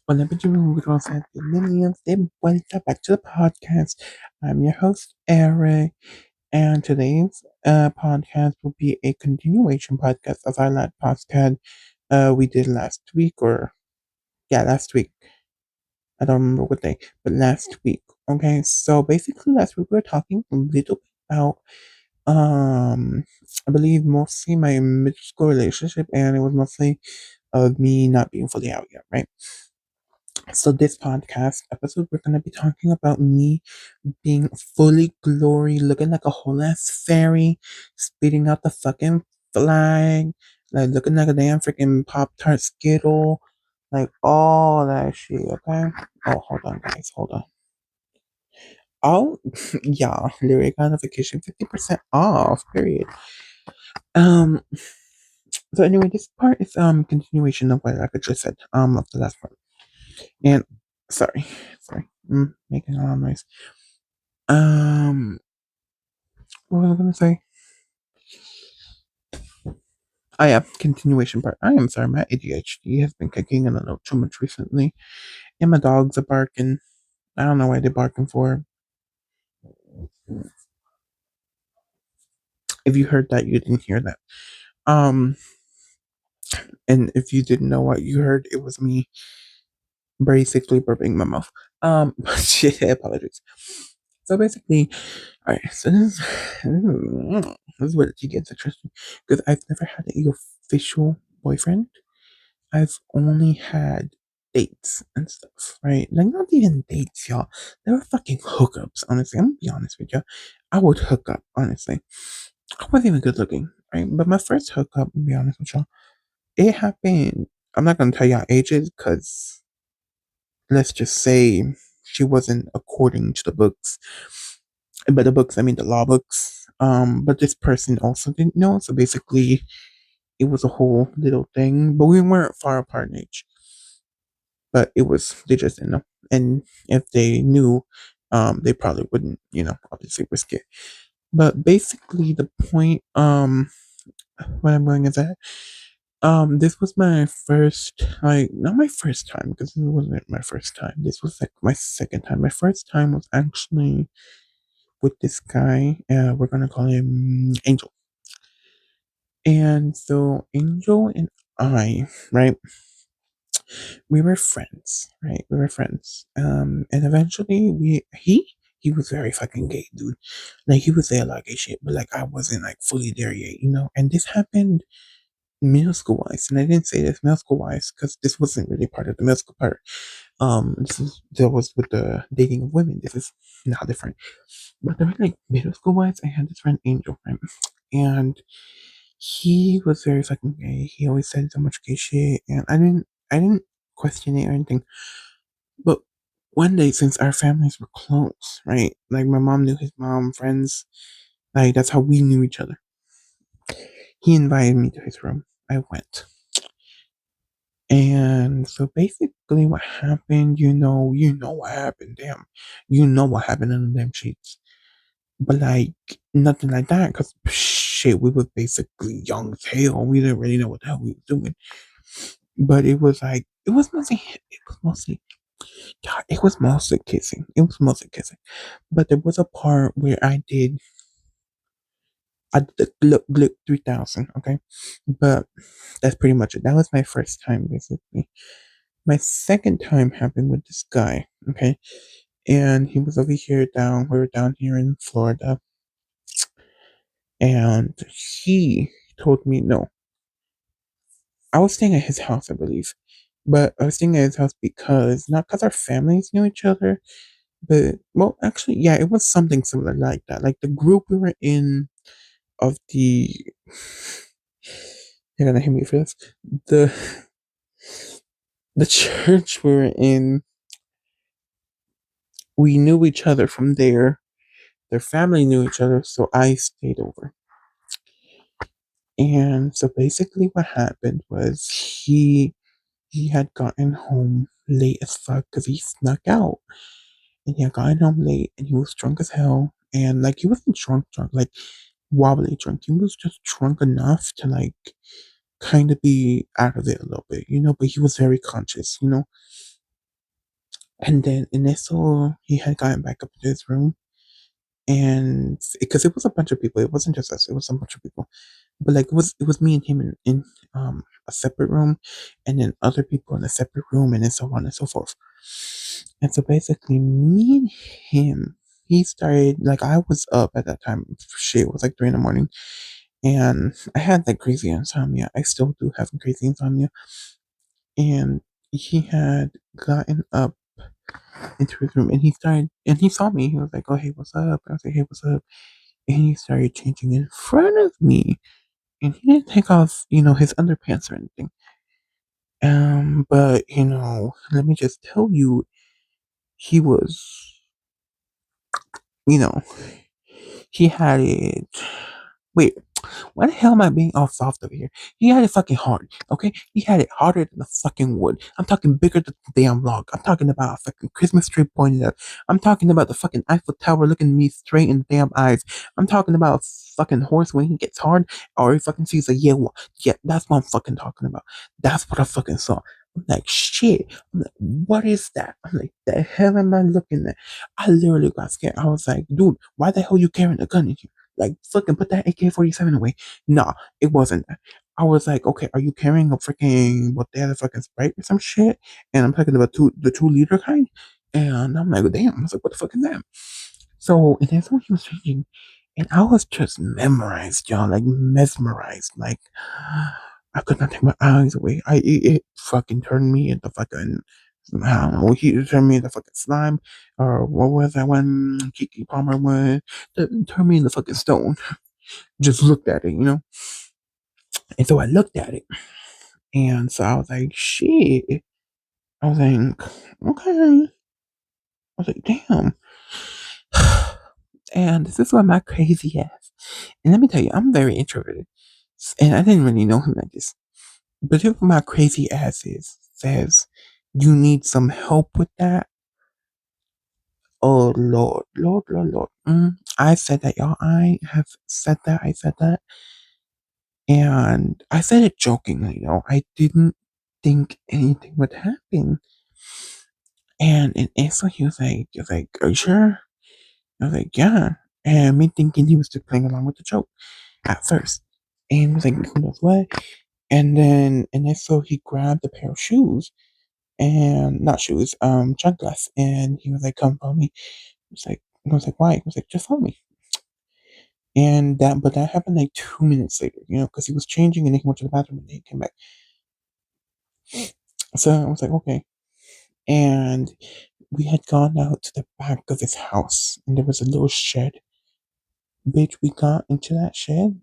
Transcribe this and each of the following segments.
Whenever you move on at the millions, then welcome back to the podcast. I'm your host, Eric, and today's podcast will be a continuation podcast of our last podcast we did last week, or yeah, last week. I don't remember what day, but last week. Okay, so basically last week we were talking a little bit about I believe mostly my middle school relationship, and it was mostly of me not being fully out yet, right? So this podcast episode, we're gonna be talking about me being fully glory, looking like a whole ass fairy, spitting out the fucking flag, like looking like a damn freaking Pop Tart Skittle, like all that shit. Okay. Oh, hold on, guys. Hold on. Oh, yeah, lyric notification 50% off. Period. Um. So anyway, this part is continuation of what like I just said of the last part. And sorry, making a lot of noise. Um, what was I gonna say? Oh yeah, continuation part. I am sorry, my ADHD has been kicking in a little too much recently, and my dogs are barking. I don't know why they're barking for. If you heard that, you didn't hear that. Um, and if you didn't know what you heard, it was me basically burping my mouth. But shit, apologies. So basically, all right. So this is where it gets interesting because I've never had an official boyfriend. I've only had dates and stuff, right? Like not even dates, y'all. They were fucking hookups. Honestly, I'm gonna be honest with you. I would hook up. Honestly, I wasn't even good looking, right? But my first hookup, to be honest with y'all, it happened. I'm not gonna tell y'all ages because let's just say she wasn't according to the books. By the books, I mean the law books. But this person also didn't know. So basically, it was a whole little thing. But we weren't far apart in age. But it was they just didn't know. And if they knew, they probably wouldn't, obviously risk it. But basically, the point, what I'm going is that, this was my first, like, not my first time because it wasn't my first time. This was like my second time. My first time was actually with this guy. We're gonna call him Angel. And so Angel and I, right, we were friends, right? We were friends. And eventually he was very fucking gay, dude. Like he was there like gay shit, but like I wasn't like fully there yet. And this happened middle school wise, and I didn't say this middle school wise because this wasn't really part of the middle school part. That was with the dating of women. This is now different. But the like middle school wise, I had this friend Angel, right? And he was very fucking gay. He always said so much gay shit, and I didn't question it or anything. But one day, since our families were close, right? Like my mom knew his mom, friends, like that's how we knew each other. He invited me to his room. I went. And so basically what happened, you know what happened, damn. You know what happened in the damn sheets. But like nothing like that, because shit, we were basically young as hell. We didn't really know what the hell we were doing. But it was like it was mostly kissing. It was mostly kissing. But there was a part where I did the Gluck Gluck 3000, okay? But that's pretty much it. That was my first time, basically. My second time happened with this guy, okay? And he was over here we were down here in Florida. And he told me no. I was staying at his house, I believe. But I was staying at his house because, not because our families knew each other, but, well, actually, yeah, it was something similar like that. Like the group we were in of the, you're gonna hit me for this. The, the church we were in, we knew each other from there. Their family knew each other, so I stayed over. And so basically what happened was he had gotten home late as fuck because he snuck out. And he had gotten home late and he was drunk as hell. And like he wasn't drunk, like wobbly drunk. He was just drunk enough to like kind of be out of it a little bit, but he was very conscious. And then in this whole, he had gotten back up to his room, and because it was a bunch of people, it wasn't just us, it was a bunch of people. But like it was me and him in a separate room, and then other people in a separate room, and then so on and so forth. And so basically, me and him, he started like I was up at that time. Shit, it was like 3 in the morning, and I had like crazy insomnia. I still do have crazy insomnia, and he had gotten up into his room, and he started, and he saw me. He was like, "Oh, hey, what's up?" I was like, "Hey, what's up?" And he started changing in front of me, and he didn't take off, his underpants or anything. But let me just tell you, he was, you know, he had it. Wait, why the hell am I being all soft over here? He had it fucking hard, okay? He had it harder than the fucking wood. I'm talking bigger than the damn log. I'm talking about a fucking Christmas tree pointed up. I'm talking about the fucking Eiffel Tower looking me straight in the damn eyes. I'm talking about a fucking horse when he gets hard, or he fucking sees a yeah, yeah, that's what I'm fucking talking about. That's what I fucking saw. I'm like, shit. I'm like, what is that? I'm like, the hell am I looking at? I literally got scared. I was like, dude, why the hell you carrying a gun in here? Like, fucking put that AK-47 away. Nah, it wasn't that. I was like, okay, are you carrying a freaking what they had a fucking Sprite or some shit? And I'm talking about the 2 liter kind. And I'm like, damn. I was like, what the fuck is that? So and that's what he was changing. And I was just memorized, y'all, like mesmerized. Like I could not take my eyes away. It fucking turned me into fucking I don't know, he turned me into fucking slime. Or what was that one Kiki Palmer was? That turned me into fucking stone. Just looked at it. And so I looked at it. And so I was like, shit. I was like, okay. I was like, damn. And this is why my crazy ass. And let me tell you, I'm very introverted. And I didn't really know him like this. But if my crazy ass says, you need some help with that? Oh, Lord, Lord, Lord, Lord. I said that, y'all. I have said that. I said that. And I said it jokingly. I didn't think anything would happen. And so he was like, are you sure? I was like, yeah. And me thinking he was just playing along with the joke at first. And he was like, who knows what? And then so he grabbed a pair of shoes and not shoes, chanclas. And he was like, come follow me. I was like, why? He was like, just follow me. But that happened like 2 minutes later, because he was changing and then he went to the bathroom and then he came back. So I was like, okay. And we had gone out to the back of his house and there was a little shed. Bitch, we got into that shed.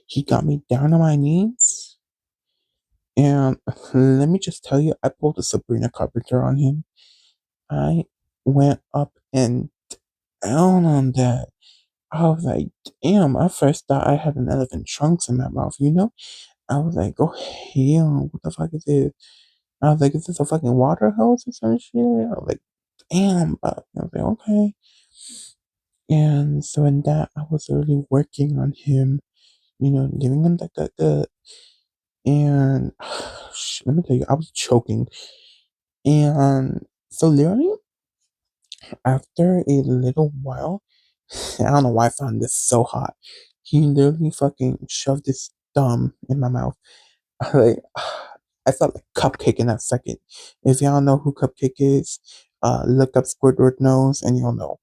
He got me down on my knees. And let me just tell you, I pulled a Sabrina Carpenter on him. I went up and down on that. I was like, damn, I first thought I had an elephant trunks in my mouth. I was like, oh, hell, what the fuck is this? I was like, is this a fucking water hose or some shit? I was like, damn, but I was like, okay. And so in that, I was really working on him, giving him the, and let me tell you, I was choking. And so literally, after a little while, I don't know why I found this so hot. He literally fucking shoved his thumb in my mouth. Like, I felt like Cupcake in that second. If y'all know who Cupcake is, look up Squidward nose and you'll know.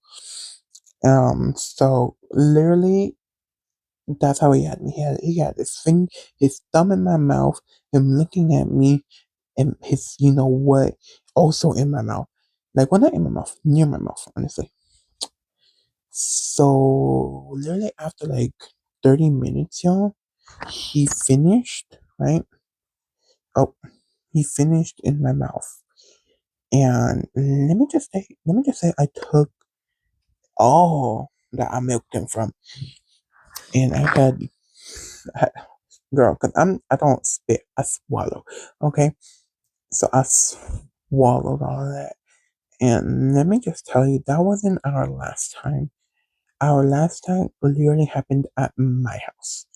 So literally, that's how he had me. He had his thumb in my mouth, him looking at me, and his, what, also in my mouth. Like, well, not in my mouth, near my mouth, honestly. So literally after like 30 minutes, y'all, he finished, right? Oh, he finished in my mouth. And let me just say I took all that I milked him from. And I girl, cause I don't spit, I swallow. Okay. So I swallowed all of that. And let me just tell you, that wasn't our last time. Our last time literally happened at my house.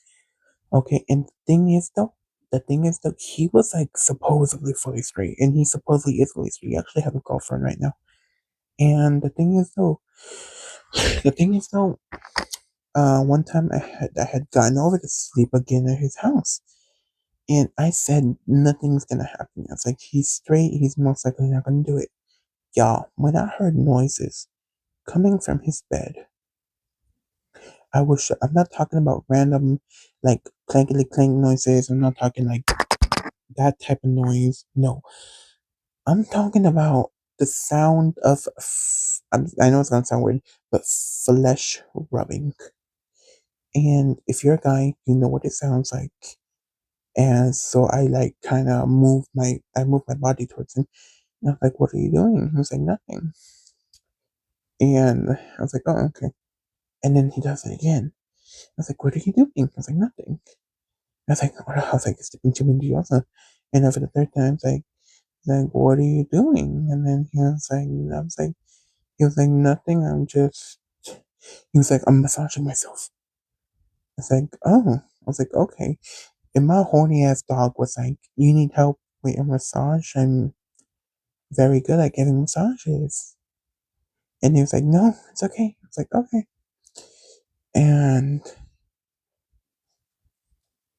Okay, and the thing is though, the thing is that he was like supposedly fully straight, and he supposedly is fully straight. He actually has a girlfriend right now. And the thing is though, one time I had gotten over to sleep again at his house, and I said nothing's gonna happen. I was like, he's straight. He's most likely not gonna do it. Y'all, when I heard noises coming from his bed, I'm not talking about random, like clankety clank noises. I'm not talking like that type of noise. No, I'm talking about the sound of. I know it's gonna sound weird, but flesh rubbing. And if you're a guy, you know what it sounds like. And so I like kind of moved my body towards him. And I was like, "What are you doing?" He was like, "Nothing." And I was like, "Oh, okay." And then he does it again. I was like, "What are you doing?" I was like, "Nothing." I was like, "Stepping to me, also." And over the third time, like, "What are you doing?" And then he was like, "Nothing. He was like, "I'm massaging myself." I was like, "Oh." I was like, "Okay." And my horny ass dog was like, "You need help with your massage? I'm very good at giving massages." And he was like, "No, it's okay." I was like, "Okay." And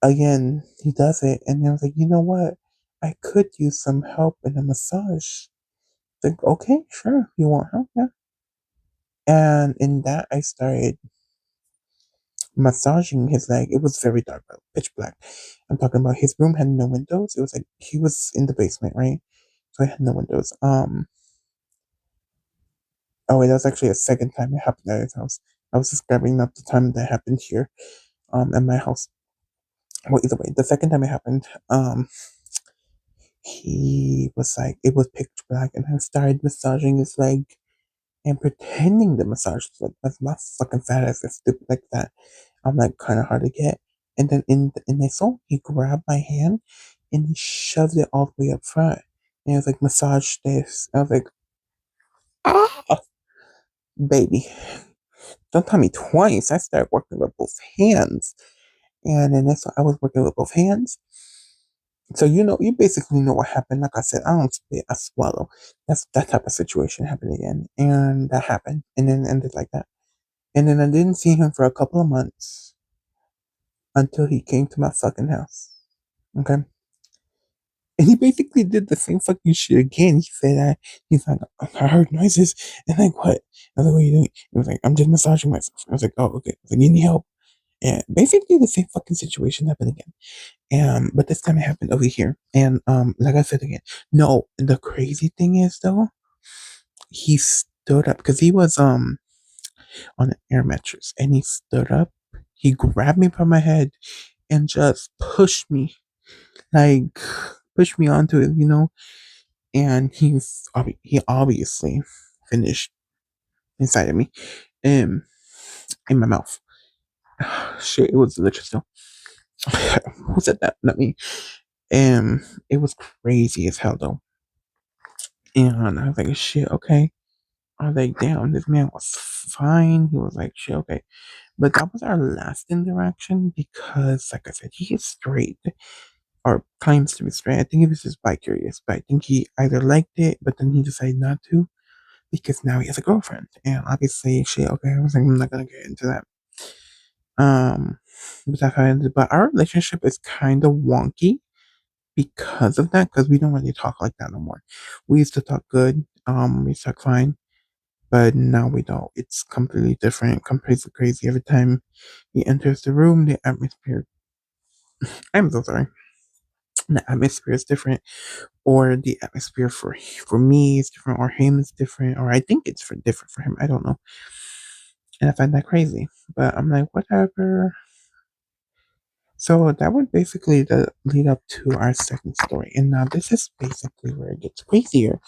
again, he does it. And I was like, "You know what? I could use some help in a massage." Like, okay, sure. You want help? Yeah. And in that, I started massaging his leg. It was very dark, pitch black. I'm talking about his room had no windows. It was like he was in the basement, right? So I had no windows. Oh wait, that was actually a second time it happened at his house. I was describing not the time that happened here, at my house. Well, either way, the second time it happened, he was like, it was pitch black, and I started massaging his leg and pretending the massage was like, that's not fucking fat ass is stupid like that. I'm like kind of hard to get. And then in this one, he grabbed my hand and he shoved it all the way up front. And he was like, massage this. I was like, ah, baby, don't tell me twice. I started working with both hands. And then that's I was working with both hands. So you basically know what happened. Like I said, I don't spit, I swallow. That's that type of situation happened again. And that happened. And then ended like that. And then I didn't see him for a couple of months until he came to my fucking house. Okay. And he basically did the same fucking shit again. He said that he's like, I heard noises. And like, what? I was like, what are you doing? He was like, I'm just massaging myself. I was like, oh, okay. I was like, you need help. And basically the same fucking situation happened again. But this time it happened over here. And like I said again, no, the crazy thing is though, he stood up because he was on an air mattress and he stood up. He grabbed me by my head and just like pushed me onto it. And he obviously finished inside of me, um, in my mouth. Shit, it was delicious though. Who said that? Not me. It was crazy as hell though. And I was like, shit, okay. I was like, damn, this man was fine. He was like, shit, okay. But that was our last interaction because, like I said, he is straight or claims to be straight. I think he was just bi curious, but I think he either liked it, but then he decided not to because now he has a girlfriend. And obviously, shit, okay, I was like, I'm not gonna get into that. Um, but that's how it ended. But our relationship is kind of wonky because of that, because we don't really talk like that no more. We used to talk good, we used to talk fine, but now we don't. It's completely different, completely crazy. Every time he enters the room, the atmosphere, I'm so sorry, the atmosphere is different, or the atmosphere for me is different, or him is different, or I think it's different for him. I don't know, and I find that crazy. But I'm like, whatever. So that would basically lead up to our second story, and now this is basically where it gets crazier.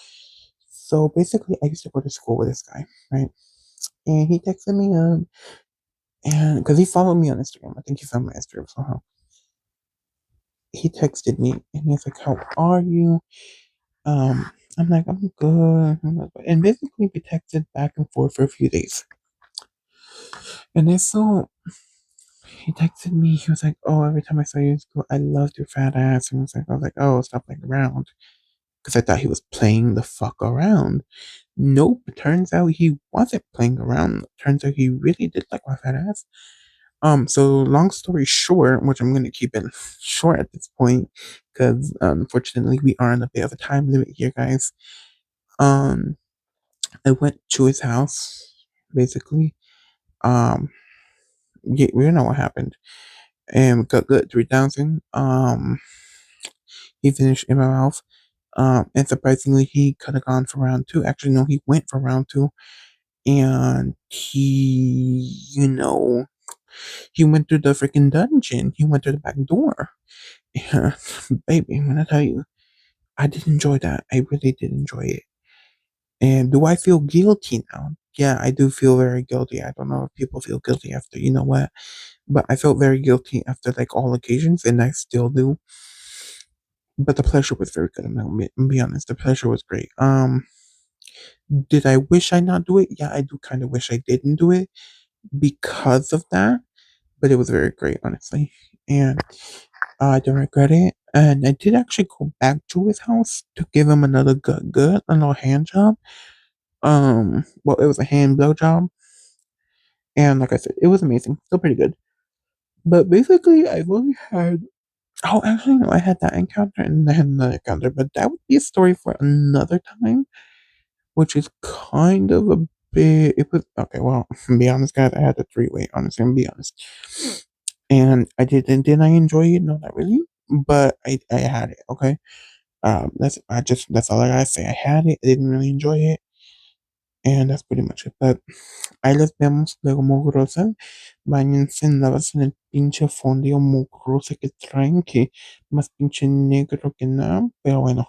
So basically, I used to go to school with this guy, right? And he texted me, and because he followed me on Instagram, I think he found my Instagram somehow. He texted me, and he's like, "How are you?" I'm like, "I'm good." And basically, we texted back and forth for a few days, and then so he texted me. He was like, "Oh, every time I saw you in school, I loved your fat ass." And I was like, "Oh, stop playing around," because I thought he was playing the fuck around. Nope. Turns out he wasn't playing around. Turns out he really did like my fat ass. So long story short, which I'm gonna keep it short at this point, because unfortunately we are on a bit of a time limit here, guys. Um, I went to his house, basically. Um, yeah, we know what happened, and we got good 3,000. He finished in my mouth. And surprisingly, he could have gone for round two. Actually, no, he went for round two, and he went through the freaking dungeon. He went through the back door. Yeah, baby, I'm gonna tell you, I did enjoy that. I really did enjoy it. And do I feel guilty now? Yeah, I do feel very guilty. I don't know if people feel guilty after, you know what? But I felt very guilty after like all occasions, and I still do. But the pleasure was very good. I'm be honest. The pleasure was great. Did I wish I not do it? Yeah, I do kind of wish I didn't do it because of that. But it was very great, honestly, and I don't regret it. And I did actually go back to his house to give him another good, a little hand job. Well, it was a hand blow job, and like I said, it was amazing, still pretty good. But basically, I've only had. Oh, actually, no, I had that encounter and I had another encounter, but that would be a story for another time, which is kind of a bit. It was okay. Well, to be honest, guys, I had a three-way. Honestly, I'm gonna be honest, and I did. And did I enjoy it? No, not really. But I had it. Okay. That's all I gotta say. I had it. I didn't really enjoy it, and that's pretty much it. But ahí les vemos luego mugrosa. Báñense, lavarse en el pinche fondio mugroso que traen, que más pinche negro que nada. Pero bueno,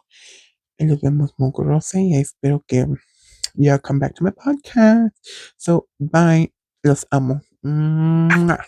ahí los vemos mugrosa y espero que ya come back to my podcast. So, bye. Los amo. Mwah.